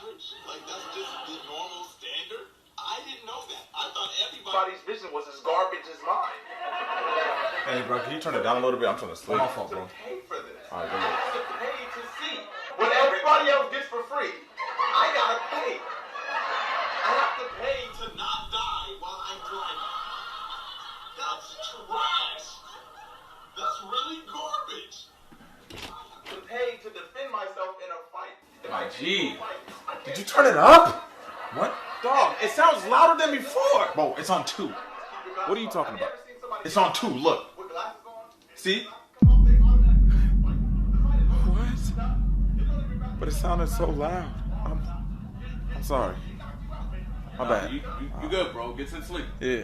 average? Like, that's just the normal standard? I didn't know that. I thought everybody's vision was as garbage as mine. Hey, bro, can you turn it down a little bit? I'm trying to sleep. My fault, bro. Pay for this. All right, go I ahead. have to pay to see. When everybody else gets for free, I gotta pay. I have to pay to not die while I'm driving. That's trash. That's really garbage. I have to pay to defend myself in a fight. My G. Did you turn it up? What? Dog, it sounds louder than before. Bro, it's on 2. What are you talking about? It's on 2, look. With glasses on? See? What? But it sounded so loud. I'm sorry. My bad. You good, bro. Get to sleep. Yeah.